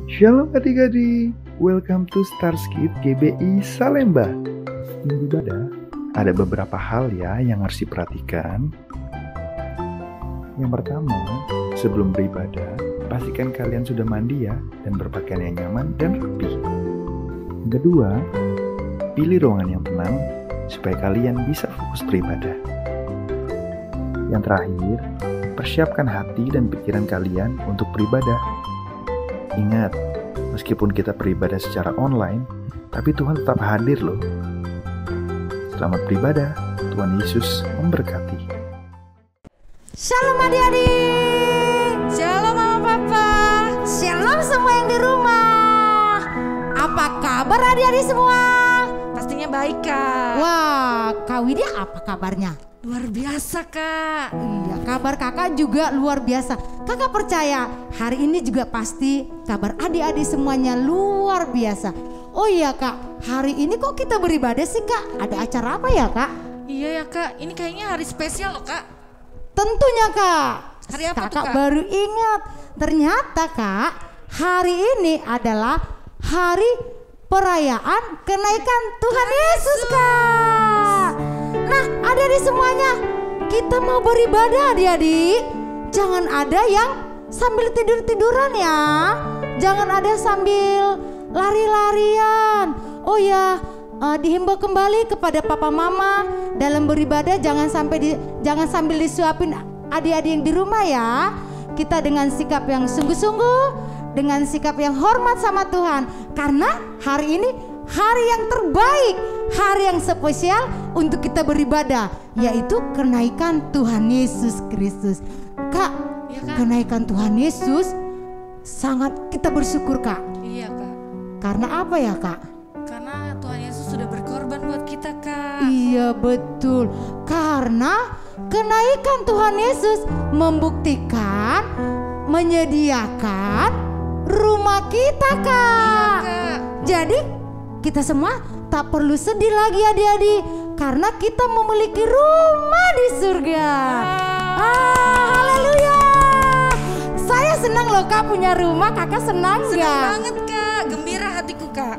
Shalom adik-adik, welcome to Starskid GBI Salemba. Sebelum ibadah, ada beberapa hal ya yang harus diperhatikan. Yang pertama, sebelum beribadah, pastikan kalian sudah mandi ya dan berpakaian yang nyaman dan rapi. Yang kedua, pilih ruangan yang tenang supaya kalian bisa fokus beribadah. Yang terakhir, persiapkan hati dan pikiran kalian untuk beribadah. Ingat, meskipun kita beribadah secara online, tapi Tuhan tetap hadir loh. Selamat beribadah, Tuhan Yesus memberkati. Shalom adik-adik. Shalom mama papa. Shalom semua yang di rumah. Apa kabar adik-adik semua? Pastinya baik kak. Wah, Kak Widya apa kabarnya? Luar biasa kak. Iya, kabar kakak juga luar biasa. Kakak percaya hari ini juga pasti kabar adik-adik semuanya luar biasa. Oh iya kak, hari ini kok kita beribadah sih kak? Ada acara apa ya kak? Iya ya kak, ini kayaknya hari spesial loh kak. Tentunya kak. Hari apa Kakak tuh, Kak? baru ingat. Ternyata kak, hari ini adalah hari perayaan kenaikan Tuhan Yesus kak. Nah adik-adik semuanya, kita mau beribadah adik-adik. Jangan ada yang sambil tidur-tiduran ya. Jangan ada sambil lari-larian. Oh ya, dihimbau kembali kepada papa mama dalam beribadah jangan sambil disuapin adik-adik yang di rumah ya. Kita dengan sikap yang sungguh-sungguh, dengan sikap yang hormat sama Tuhan, karena hari ini hari yang terbaik, hari yang spesial untuk kita beribadah, yaitu kenaikan Tuhan Yesus Kristus. Kak, Iya, Kak. kenaikan Tuhan Yesus sangat kita bersyukur kak. Iya kak. Karena apa ya kak? Karena Tuhan Yesus sudah berkorban buat kita kak. Iya betul, karena kenaikan Tuhan Yesus membuktikan, menyediakan rumah kita kak. Kak. Jadi kita semua tak perlu sedih lagi adik-adik, karena kita memiliki rumah di surga. Haleluya. Saya senang loh kak punya rumah, kakak senang Senang nggak? banget kak, gembira hatiku kak.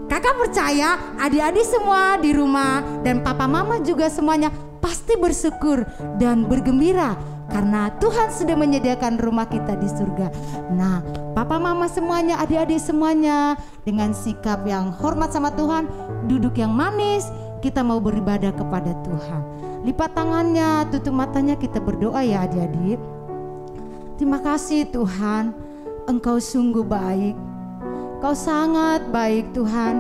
Kakak percaya adik-adik semua di rumah dan papa mama juga semuanya pasti bersyukur dan bergembira karena Tuhan sudah menyediakan rumah kita di surga. Nah, papa mama semuanya, adik-adik semuanya dengan sikap yang hormat sama Tuhan, duduk yang manis, kita mau beribadah kepada Tuhan. Lipat tangannya, tutup matanya, kita berdoa ya adik-adik. Terima kasih Tuhan, Engkau sungguh baik. Kau sangat baik Tuhan.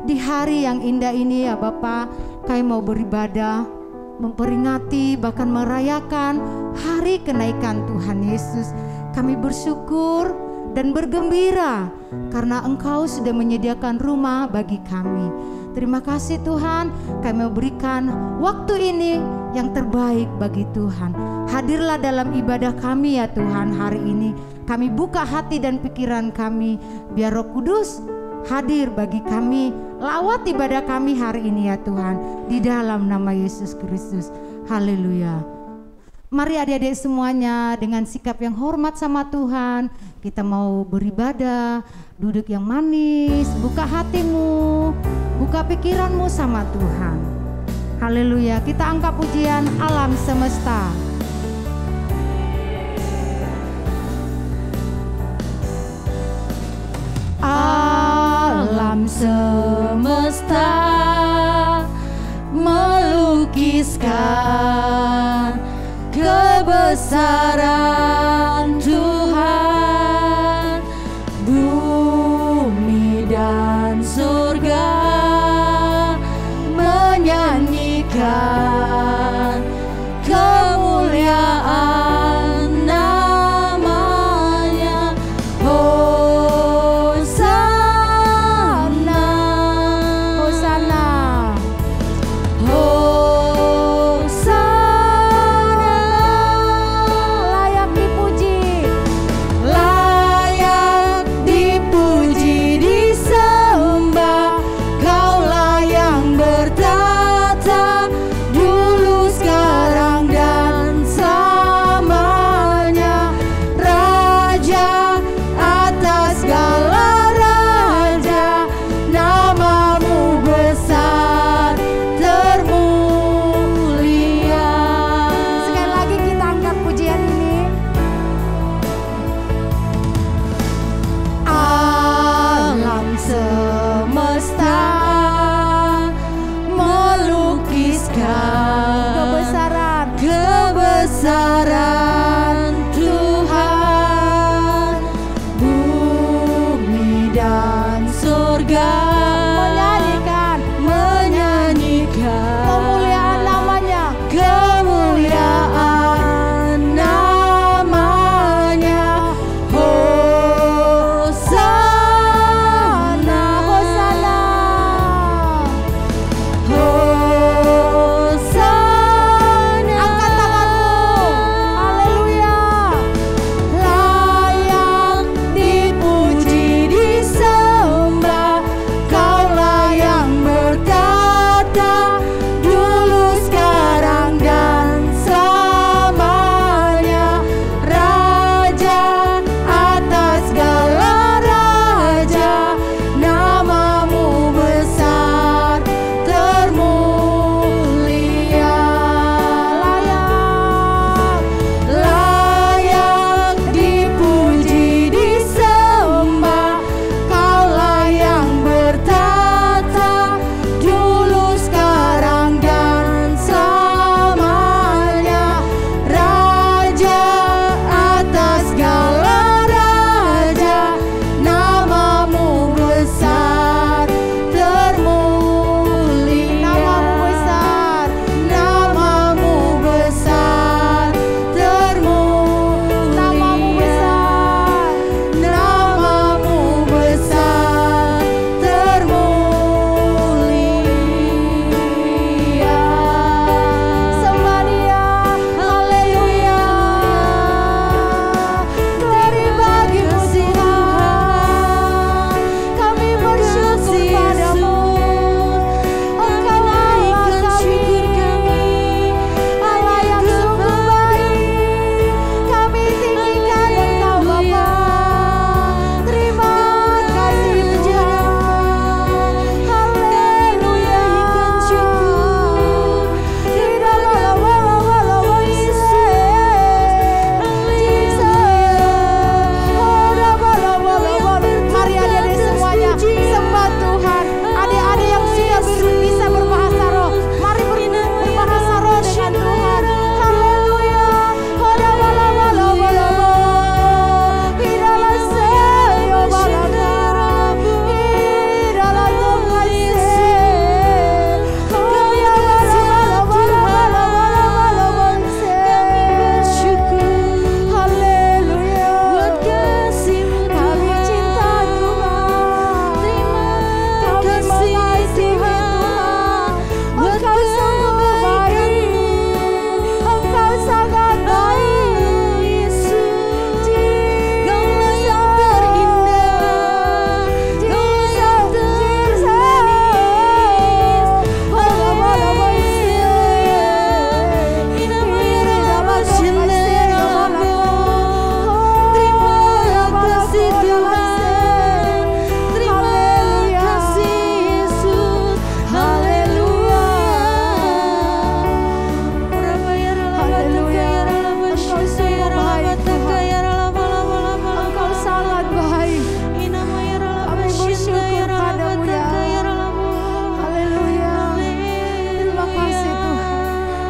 Di hari yang indah ini ya Bapa, kami mau beribadah, memperingati bahkan merayakan hari kenaikan Tuhan Yesus. Kami bersyukur dan bergembira karena Engkau sudah menyediakan rumah bagi kami. Terima kasih Tuhan, kami mau berikan waktu ini yang terbaik bagi Tuhan. Hadirlah dalam ibadah kami ya Tuhan hari ini. Kami buka hati dan pikiran kami, biar Roh Kudus hadir bagi kami. Lawat ibadah kami hari ini ya Tuhan, di dalam nama Yesus Kristus. Haleluya. Mari adik-adik semuanya dengan sikap yang hormat sama Tuhan, kita mau beribadah, duduk yang manis, buka hatimu, buka pikiranmu sama Tuhan. Haleluya, kita angkat pujian alam semesta. Alam semesta melukiskan kebesaran Tuhan, bumi dan surga menyanyikan kemuliaan namanya. Hosana, Hosana, Hosana, layak semesta melukiskan kebesaran Tuhan. Bumi dan surga menyanyikan kemuliaan namanya, kemuliaan namanya. Hosana, Hosana, Hosana. Angkat tanganmu, haleluya. Layak dipuji, disembah, Kaulah yang bertata dulu, sekarang, dan selamanya. Raja atas segala raja, namamu besar termulia. Layak dipuji, disembah, Kaulah yang bertata dulu, sekarang, dan selamanya. Raja atas segala raja, namamu besar termulia. Namamu besar, namamu besar, namamu besar termulia. Sembah Dia, haleluya. Glory bagimu Tuhan, kami bersyukur padamu. Engkau Allah kami, Allah yang sungguh baik. Kami tinggikan Engkau Bapa. Terima kasih Tuhan, haleluya. Tidak walau mari adik-adik semuanya sembah Tuhan. Adik-adik yang sudah bisa berbahasa roh, mari berbahasa roh dengan Tuhan. Haleluya.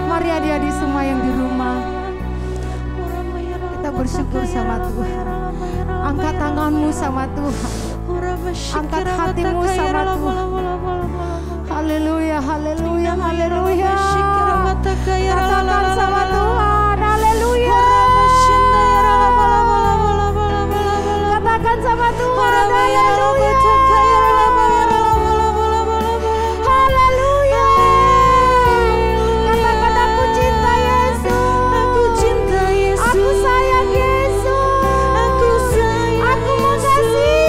Mari adik-adik semua yang di rumah, kita bersyukur sama Tuhan. Angkat tanganmu sama Tuhan, angkat hatimu sama Tuhan. Haleluya, haleluya, haleluya. Katakan sama Tuhan, haleluya. Katakan sama Tuhan, haleluya. Haleluya. Katakan aku cinta Yesus. Aku cinta Yesus. Aku sayang Yesus. Aku mengasihi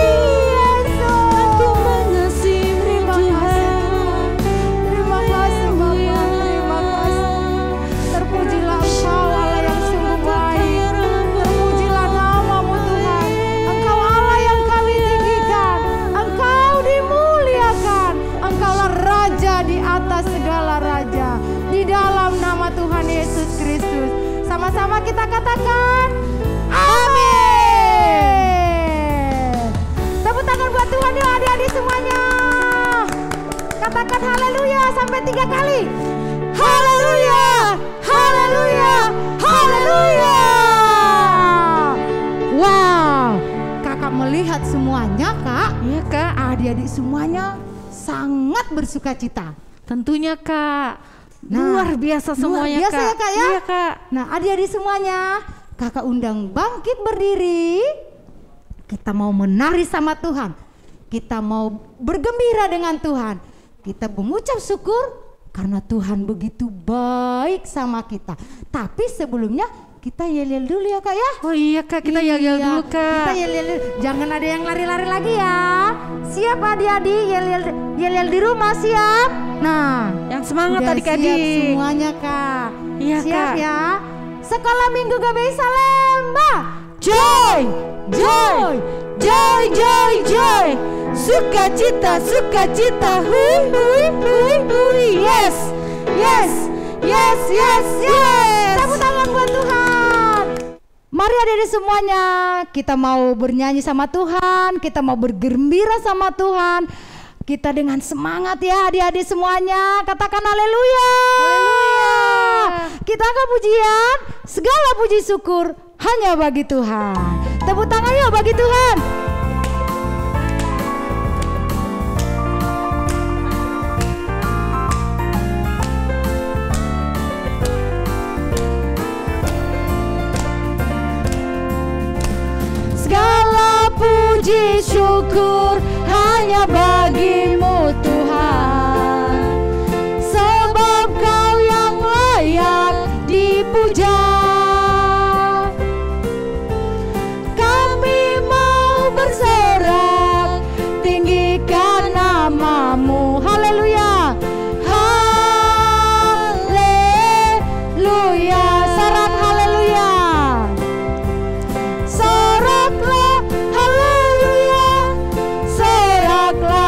Yesus. Aku mengasihi Tuhan. Terima kasih Bapa, terima kasih. Terpujilah Engkau Allah yang sungguh baik. Terpujilah namamu Tuhan. Engkau Allah yang kami tinggikan. semuanya. Katakan haleluya sampai 3 kali. Haleluya, haleluya, haleluya. Wow, kakak melihat semuanya kak. Iya kak. Adik-adik semuanya sangat bersuka cita. Tentunya kak. Nah, Luar biasa semuanya luar biasa kak. ya, Kak, ya? Iya kak. Nah adik-adik semuanya, kakak undang bangkit berdiri. Kita mau menari sama Tuhan. Kita mau bergembira dengan Tuhan. Kita mengucap syukur karena Tuhan begitu baik sama kita. Tapi sebelumnya kita yel-yel dulu ya kak ya. Oh iya kak, kita yel-yel dulu kak. Kita yel-yel dulu. Jangan ada yang lari-lari lagi ya. Siap adik-adik, yel-yel di rumah siap. Nah, Yang semangat udah adik-adik. siap semuanya kak. Iya, siap Kak. ya. Sekolah Minggu GBI Salemba. Joy, joy, joy, joy, joy. Sukacita, sukacita. Hui, hui, hui, hui. Yes, yes, yes, yes, yes. Tepuk tangan buat Tuhan. Mari adik-adik semuanya, kita mau bernyanyi sama Tuhan, kita mau bergembira sama Tuhan. Kita dengan semangat ya adik-adik semuanya, katakan haleluya. Kita angkat pujian, segala puji syukur hanya bagi Tuhan. Tepuk tangan yuk bagi Tuhan. Segala puji syukur hanya bagimu Tuhan, sebab Kau yang layak dipuja. Kami mau bersorak tinggikan namamu. Haleluya, haleluya, sorak haleluya. Soraklah haleluya, soraklah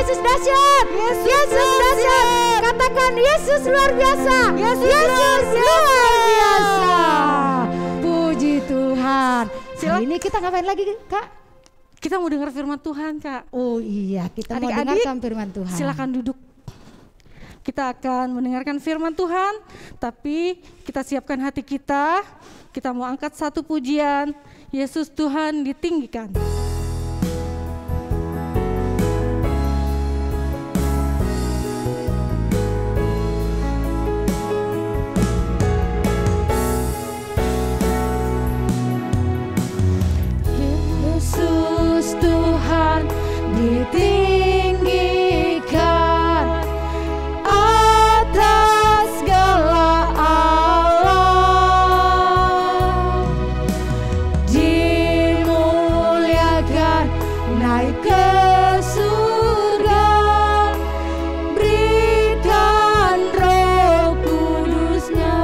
Yesus dahsyat. Yesus dahsyat. Katakan Yesus luar biasa. Yesus luar biasa. Puji Tuhan. Hari ini kita ngapain lagi, Kak? Kita mau dengar firman Tuhan, Kak. Oh iya, kita mau dengarkan firman Tuhan. Silakan duduk. Kita akan mendengarkan firman Tuhan, tapi kita siapkan hati kita. Kita mau angkat satu pujian, Yesus Tuhan ditinggikan. Yesus Tuhan ditinggikan atas segala alam, dimuliakan naik ke surga, berikan Roh Kudus-Nya.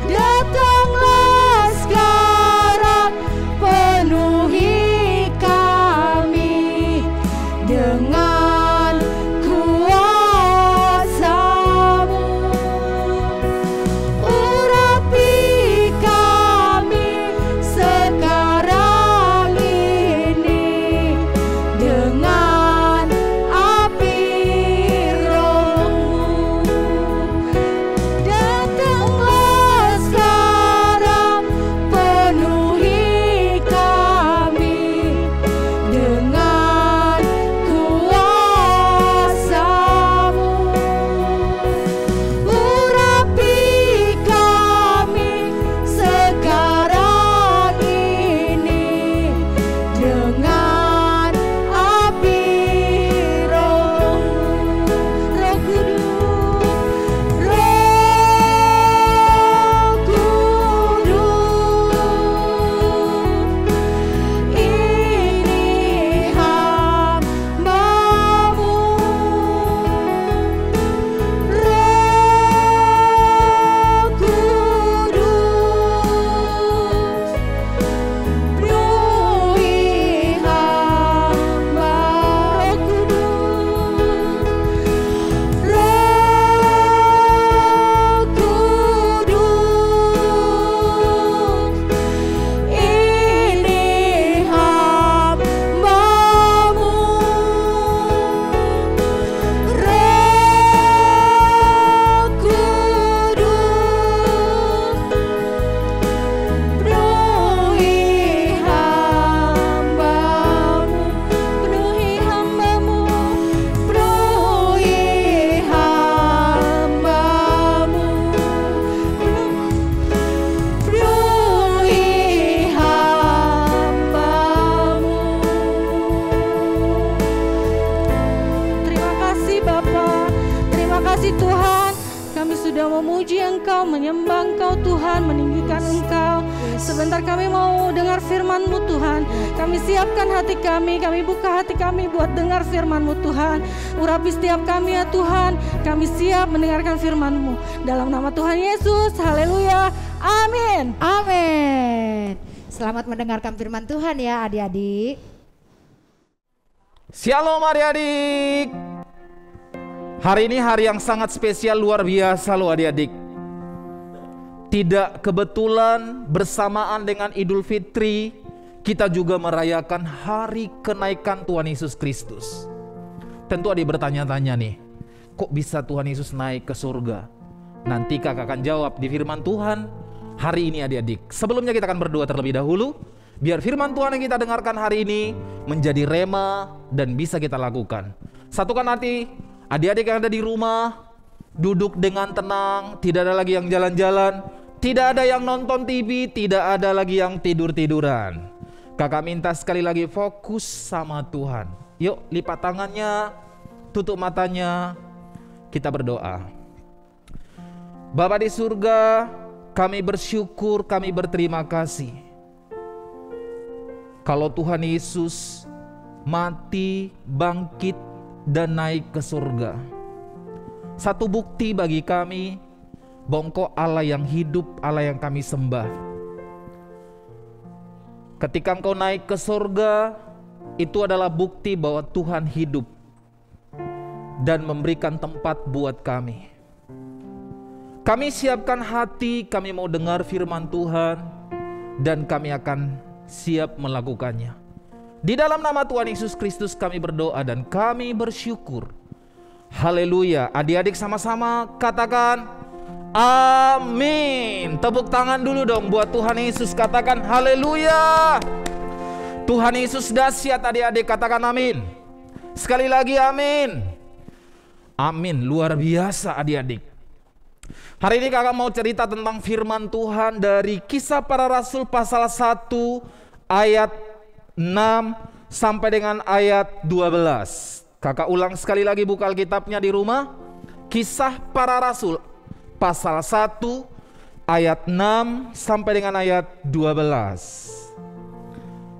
Datanglah sekarang, penuhi kami dengan kuasa-Mu. Urapi kami sekarang ini dengan api Roh-Mu. Datanglah sekarang, penuhi kami dengan kuasa-Mu. Urapi kami sekarang ini dengan api Roh-Mu. Roh Kudus, ini hamba-Mu. Roh Kudus, penuhi hamba. Roh Kudus, ini hamba-Mu. Roh Kudus, penuhi hamba-Mu. Penuhi hamba-Mu. Penuhi hamba-Mu. Penuhi hamba-Mu. Terima kasih Bapa, terima kasih Tuhan. Kami sudah memuji Engkau, menyembah Engkau Tuhan, meninggikan Engkau. Sebentar kami mau dengar firman-Mu Tuhan. Kami siapkan hati kami buka hati kami buat dengar firman-Mu Tuhan. Urapi setiap kami ya Tuhan. Kami siap mendengarkan firman-Mu. Dalam nama Tuhan Yesus, haleluya, amin. Amin. Selamat mendengarkan firman Tuhan ya adik-adik. Shalom adik-adik. Hari ini hari yang sangat spesial, luar biasa loh adik-adik. Tidak kebetulan bersamaan dengan Idul Fitri, kita juga merayakan hari kenaikan Tuhan Yesus Kristus. Tentu adik bertanya-tanya nih, kok bisa Tuhan Yesus naik ke surga? Nanti kakak akan jawab di firman Tuhan hari ini adik-adik. Sebelumnya kita akan berdoa terlebih dahulu, biar firman Tuhan yang kita dengarkan hari ini menjadi rema dan bisa kita lakukan. Satukan hati, adik-adik yang ada di rumah, duduk dengan tenang, tidak ada lagi yang jalan-jalan, tidak ada yang nonton TV, tidak ada lagi yang tidur-tiduran. Kakak minta sekali lagi fokus sama Tuhan. Yuk lipat tangannya, tutup matanya, kita berdoa. Bapa di surga, kami bersyukur, kami berterima kasih. Kalau Tuhan Yesus mati, bangkit, dan naik ke surga, satu bukti bagi kami bahwa Engkau Allah yang hidup, Allah yang kami sembah. Ketika Engkau naik ke surga, itu adalah bukti bahwa Tuhan hidup dan memberikan tempat buat kami. Kami siapkan hati, kami mau dengar firman Tuhan, dan kami akan siap melakukannya. Di dalam nama Tuhan Yesus Kristus kami berdoa dan kami bersyukur. Haleluya. Adik-adik sama-sama katakan amin. Tepuk tangan dulu dong buat Tuhan Yesus. Katakan haleluya. Tuhan Yesus dahsyat, adik-adik, katakan amin. Sekali lagi amin. Amin, luar biasa adik-adik. Hari ini kakak mau cerita tentang firman Tuhan dari Kisah Para Rasul pasal 1 ayat 6 sampai dengan ayat 12. Kakak ulang sekali lagi, buka Alkitabnya di rumah. Kisah Para Rasul pasal 1 ayat 6 sampai dengan ayat 12.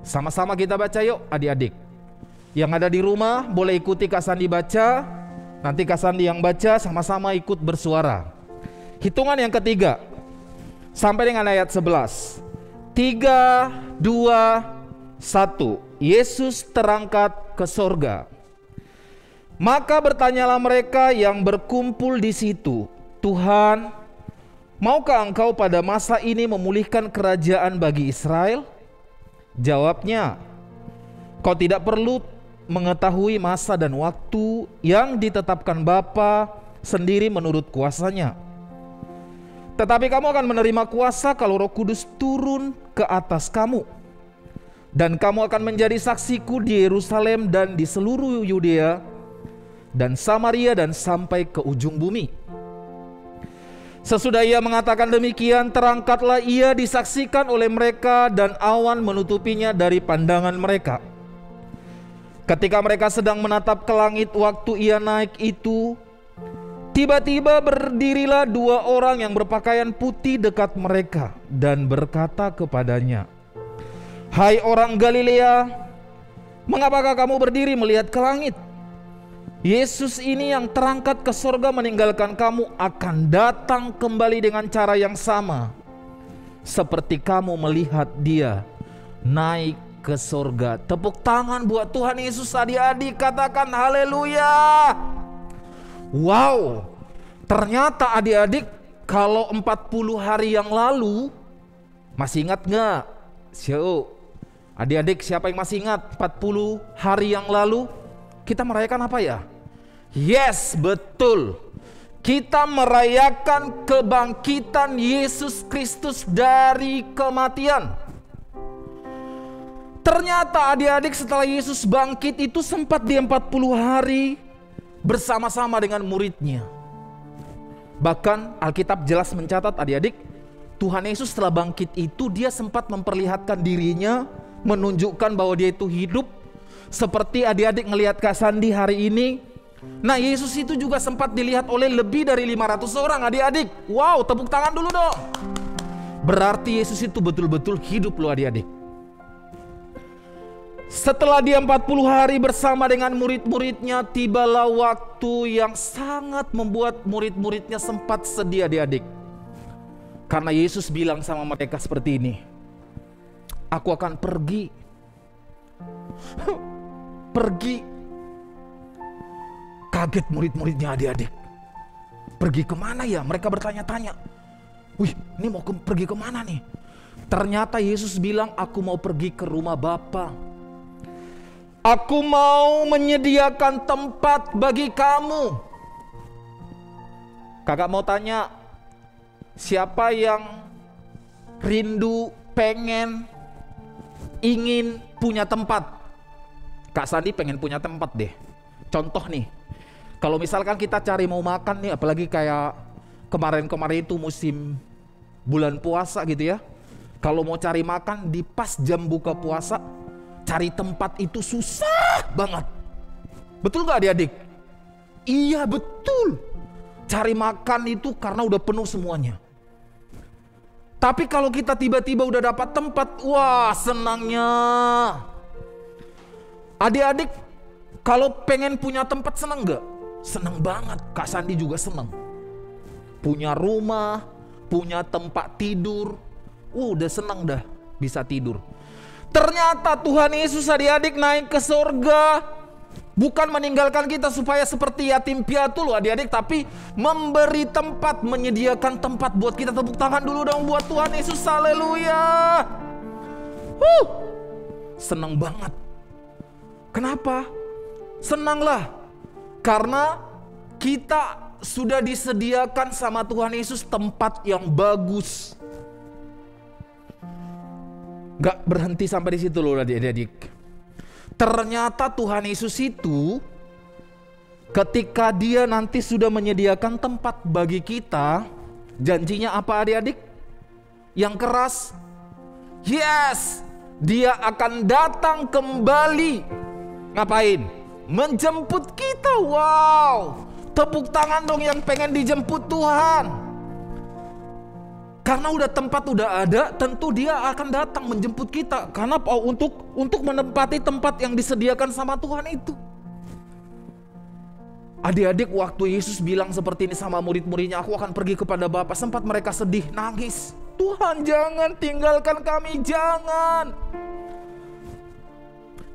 Sama-sama kita baca yuk adik-adik. Yang ada di rumah boleh ikuti Kak Sandi baca. Nanti Kak Sandi yang baca, sama-sama ikut bersuara. Hitungan yang ketiga sampai dengan ayat 11. 3, 2, 1. Yesus terangkat ke sorga. Maka bertanyalah mereka yang berkumpul di situ, Tuhan, maukah engkau pada masa ini memulihkan kerajaan bagi Israel? Jawabnya, kau tidak perlu mengetahui masa dan waktu yang ditetapkan Bapa sendiri menurut kuasanya. Tetapi kamu akan menerima kuasa kalau Roh Kudus turun ke atas kamu. Dan kamu akan menjadi saksiku di Yerusalem dan di seluruh Yudea dan Samaria dan sampai ke ujung bumi. Sesudah ia mengatakan demikian, terangkatlah ia disaksikan oleh mereka dan awan menutupinya dari pandangan mereka. Ketika mereka sedang menatap ke langit waktu ia naik itu, tiba-tiba berdirilah 2 orang yang berpakaian putih dekat mereka dan berkata kepadanya, "Hai orang Galilea, mengapakah kamu berdiri melihat ke langit? Yesus ini yang terangkat ke sorga meninggalkan kamu akan datang kembali dengan cara yang sama seperti kamu melihat dia naik ke sorga." Tepuk tangan buat Tuhan Yesus adik-adik, katakan haleluya. Wow, ternyata adik-adik kalau 40 hari yang lalu, masih ingat gak? Adik-adik siapa yang masih ingat 40 hari yang lalu kita merayakan apa ya? Yes, betul. Kita merayakan kebangkitan Yesus Kristus dari kematian. Ternyata adik-adik setelah Yesus bangkit itu sempat dia 40 hari bersama-sama dengan muridnya. Bahkan Alkitab jelas mencatat adik-adik, Tuhan Yesus setelah bangkit itu dia sempat memperlihatkan dirinya, menunjukkan bahwa dia itu hidup. Seperti adik-adik ngelihat Kak Sandi hari ini. Nah, Yesus itu juga sempat dilihat oleh lebih dari 500 orang adik-adik. Wow, tepuk tangan dulu dong. Berarti Yesus itu betul-betul hidup loh adik-adik. Setelah dia 40 hari bersama dengan murid-muridnya, tibalah waktu yang sangat membuat murid-muridnya sempat sedih adik-adik. Karena Yesus bilang sama mereka seperti ini, "Aku akan pergi." Pergi. Kaget murid-muridnya adik-adik. Pergi kemana ya? Mereka bertanya-tanya. Wih, ini mau pergi kemana nih? Ternyata Yesus bilang, "Aku mau pergi ke rumah Bapa. Aku mau menyediakan tempat bagi kamu." Kakak mau tanya, siapa yang rindu, pengen, ingin punya tempat? Kak Sandi pengen punya tempat deh. Contoh nih, kalau misalkan kita cari mau makan nih, apalagi kayak kemarin-kemarin itu musim bulan puasa gitu ya. Kalau mau cari makan di pas jam buka puasa, cari tempat itu susah banget. Betul gak adik-adik? Iya betul. Cari makan itu karena udah penuh semuanya. Tapi kalau kita tiba-tiba udah dapat tempat, wah senangnya. Adik-adik, kalau pengen punya tempat senang gak? Senang banget. Kak Sandi juga senang. Punya rumah, punya tempat tidur, udah senang dah bisa tidur. Ternyata Tuhan Yesus adik-adik naik ke surga, bukan meninggalkan kita supaya seperti yatim piatu loh adik-adik, tapi memberi tempat, menyediakan tempat buat kita. Tepuk tangan dulu dong buat Tuhan Yesus, haleluya. Senang banget. Kenapa? Senanglah, karena kita sudah disediakan sama Tuhan Yesus tempat yang bagus. Gak berhenti sampai di situ loh adik-adik. Ternyata Tuhan Yesus itu ketika dia nanti sudah menyediakan tempat bagi kita, janjinya apa adik-adik? Yang keras, yes, dia akan datang kembali. Ngapain? Menjemput kita. Wow, tepuk tangan dong yang pengen dijemput Tuhan. Karena udah tempat udah ada, tentu dia akan datang menjemput kita. Karena untuk menempati tempat yang disediakan sama Tuhan itu. Adik-adik, waktu Yesus bilang seperti ini sama murid-muridnya, aku akan pergi kepada Bapa, sempat mereka sedih, nangis. Tuhan, jangan tinggalkan kami, jangan.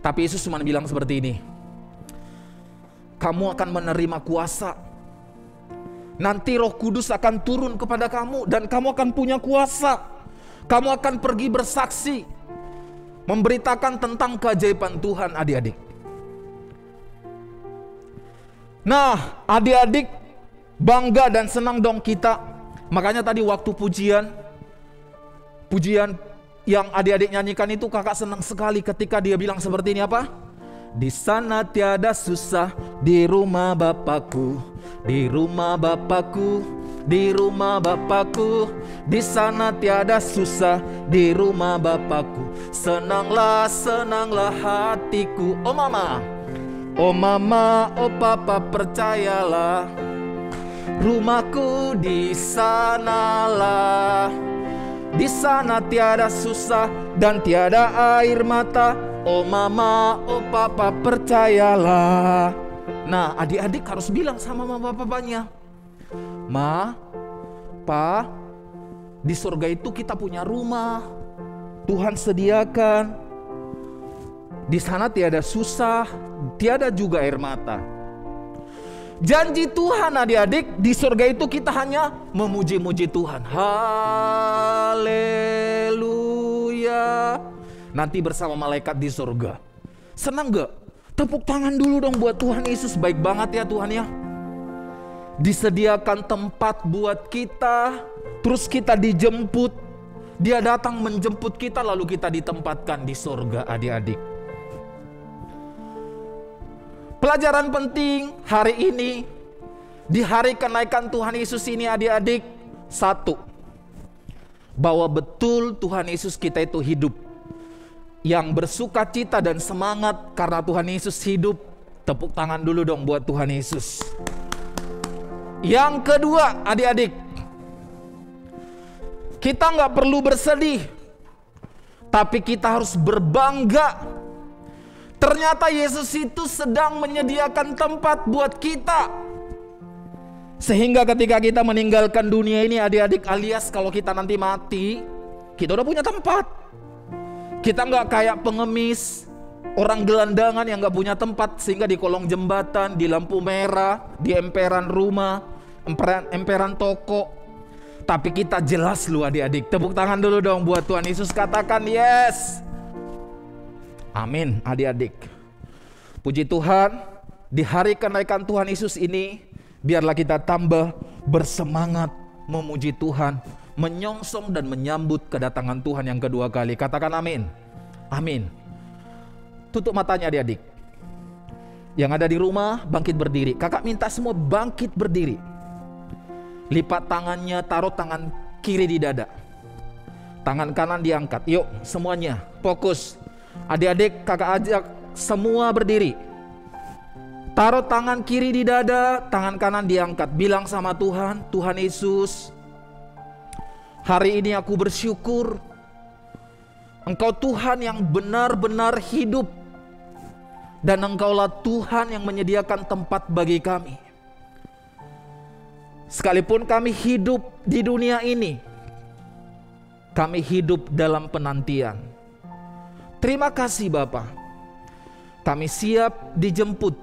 Tapi Yesus cuma bilang seperti ini, kamu akan menerima kuasa. Nanti Roh Kudus akan turun kepada kamu dan kamu akan punya kuasa. Kamu akan pergi bersaksi, memberitakan tentang keajaiban Tuhan adik-adik. Nah, adik-adik bangga dan senang dong kita. Makanya tadi waktu pujian yang adik-adik nyanyikan itu kakak senang sekali ketika dia bilang seperti ini apa? Di sana tiada susah di rumah Bapakku, di rumah Bapakku, di rumah Bapakku. Di sana tiada susah di rumah Bapakku. Senanglah, senanglah hatiku. Oh mama, oh mama, oh papa, percayalah, rumahku di sanalah. Di sana tiada susah dan tiada air mata. Oh mama, oh papa, percayalah. Nah, adik-adik harus bilang sama mama papanya, Ma, Pa, di surga itu kita punya rumah, Tuhan sediakan. Di sana tiada susah, tiada juga air mata. Janji Tuhan adik-adik, di surga itu kita hanya memuji-muji Tuhan. Haleluya. Nanti bersama malaikat di surga. Senang gak? Tepuk tangan dulu dong buat Tuhan Yesus. Baik banget ya Tuhan ya. Disediakan tempat buat kita, terus kita dijemput. Dia datang menjemput kita, lalu kita ditempatkan di surga adik-adik. Pelajaran penting hari ini, di hari kenaikan Tuhan Yesus ini adik-adik. Satu, bahwa betul Tuhan Yesus kita itu hidup, yang bersuka cita dan semangat karena Tuhan Yesus hidup. Tepuk tangan dulu dong buat Tuhan Yesus. Yang kedua adik-adik, kita nggak perlu bersedih, tapi kita harus berbangga. Ternyata Yesus itu sedang menyediakan tempat buat kita. Sehingga ketika kita meninggalkan dunia ini adik-adik, alias kalau kita nanti mati, kita udah punya tempat. Kita nggak kayak pengemis, orang gelandangan yang nggak punya tempat, sehingga di kolong jembatan, di lampu merah, di emperan rumah, emperan toko. Tapi kita jelas lu adik-adik. Tepuk tangan dulu dong buat Tuhan Yesus, katakan yes. Amin adik-adik. Puji Tuhan, di hari kenaikan Tuhan Yesus ini, biarlah kita tambah bersemangat memuji Tuhan, menyongsong dan menyambut kedatangan Tuhan yang kedua kali. Katakan amin. Amin. Tutup matanya adik-adik. Yang ada di rumah bangkit berdiri. Kakak minta semua bangkit berdiri. Lipat tangannya, taruh tangan kiri di dada, tangan kanan diangkat. Yuk semuanya fokus. Adik-adik kakak ajak semua berdiri. Taruh tangan kiri di dada, tangan kanan diangkat. Bilang sama Tuhan, Tuhan Yesus, hari ini aku bersyukur Engkau Tuhan yang benar-benar hidup, dan Engkaulah Tuhan yang menyediakan tempat bagi kami. Sekalipun kami hidup di dunia ini, kami hidup dalam penantian. Terima kasih Bapa. Kami siap dijemput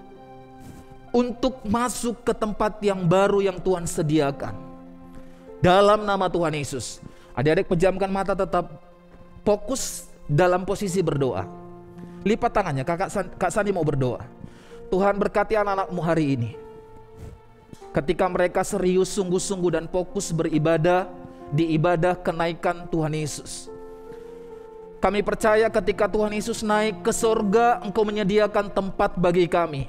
untuk masuk ke tempat yang baru yang Tuhan sediakan. Dalam nama Tuhan Yesus. Adik-adik pejamkan mata, tetap fokus dalam posisi berdoa. Lipat tangannya, Kak Sandi mau berdoa. Tuhan berkati anak-anakmu hari ini. Ketika mereka serius, sungguh-sungguh dan fokus beribadah di ibadah kenaikan Tuhan Yesus. Kami percaya ketika Tuhan Yesus naik ke surga, Engkau menyediakan tempat bagi kami.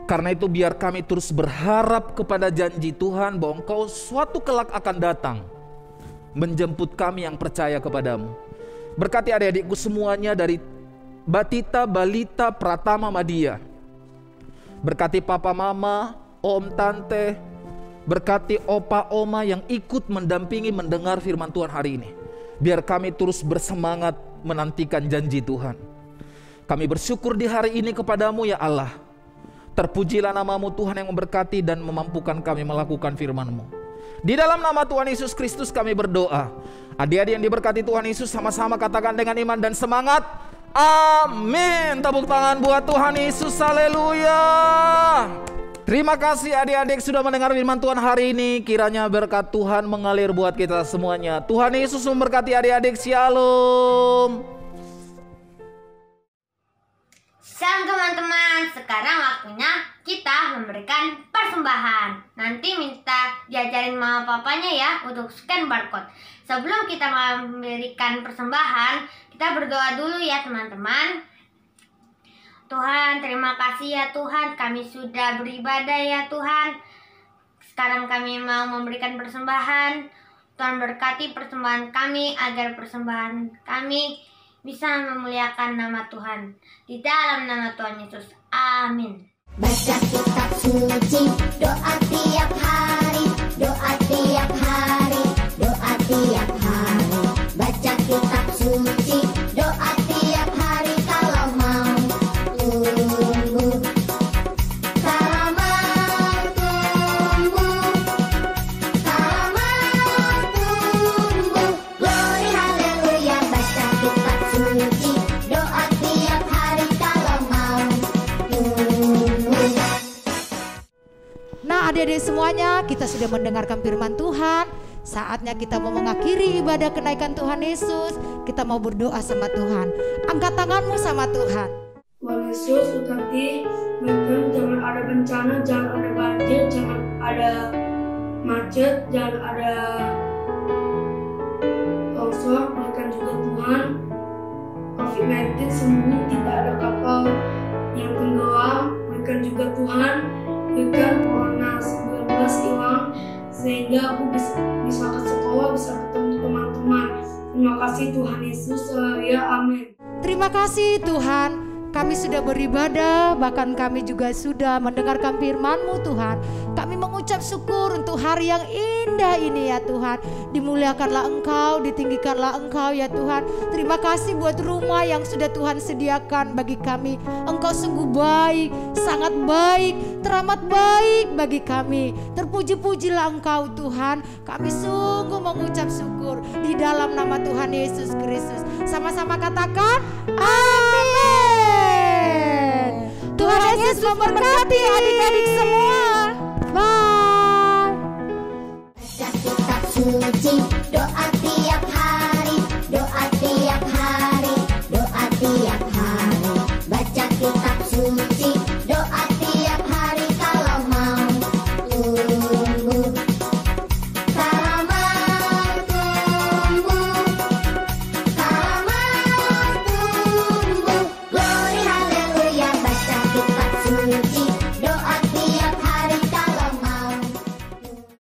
Karena itu biar kami terus berharap kepada janji Tuhan bahwa Engkau suatu kelak akan datang menjemput kami yang percaya kepadamu. Berkati adik-adikku semuanya dari Batita, Balita, Pratama, Madia. Berkati papa mama, om tante. Berkati opa oma yang ikut mendampingi mendengar firman Tuhan hari ini. Biar kami terus bersemangat menantikan janji Tuhan. Kami bersyukur di hari ini kepadamu ya Allah. Terpujilah namamu Tuhan yang memberkati dan memampukan kami melakukan firman-Mu. Di dalam nama Tuhan Yesus Kristus kami berdoa. Adik-adik yang diberkati Tuhan Yesus sama-sama katakan dengan iman dan semangat. Amin. Tepuk tangan buat Tuhan Yesus. Haleluya. Terima kasih adik-adik sudah mendengar firman Tuhan hari ini. Kiranya berkat Tuhan mengalir buat kita semuanya. Tuhan Yesus memberkati adik-adik. Shalom. Shalom teman-teman. Sekarang waktunya kita memberikan persembahan. Nanti minta diajarin mama papanya ya untuk scan barcode. Sebelum kita memberikan persembahan, kita berdoa dulu ya teman-teman. Tuhan, terima kasih ya Tuhan, kami sudah beribadah ya Tuhan. Sekarang kami mau memberikan persembahan. Tuhan berkati persembahan kami agar persembahan kami bisa memuliakan nama Tuhan. Di dalam nama Tuhan Yesus. Amin. Baca kitab suci, doa tiap hari, doa tiap hari, doa tiap hari. Baca kitab suci, doa tiap hari kalau mau tumbuh. Kalau mau tumbuh, kalau mau tumbuh. Glory haleluya, baca kitab suci, doa tiap hari kalau mau tumbuh. Nah adik-adik semuanya, kita sudah mendengarkan firman Tuhan. Saatnya kita mau mengakhiri ibadah kenaikan Tuhan Yesus. Kita mau berdoa sama Tuhan. Angkat tanganmu sama Tuhan. Tuhan Yesus berkati mereka, jangan ada bencana, jangan ada banjir, jangan ada macet, jangan ada longsor. Berikan juga Tuhan COVID-19 sembuh, tidak ada kapal yang tenggelam. Berikan juga Tuhan, berikan Corona 19 hilang, sehingga aku bisa ke sekolah, bisa ketemu teman-teman. Terima kasih Tuhan Yesus, ya amin. Terima kasih Tuhan. Kami sudah beribadah, bahkan kami juga sudah mendengarkan firman-Mu Tuhan. Kami mengucap syukur untuk hari yang indah ini ya Tuhan. Dimuliakanlah Engkau, ditinggikanlah Engkau ya Tuhan. Terima kasih buat rumah yang sudah Tuhan sediakan bagi kami. Engkau sungguh baik, sangat baik, teramat baik bagi kami. Terpuji-pujilah Engkau Tuhan. Kami sungguh mengucap syukur di dalam nama Tuhan Yesus Kristus. Sama-sama katakan amin. Tuhan Yesus memberkati adik-adik semua. Bye. Baca kitab suci, doa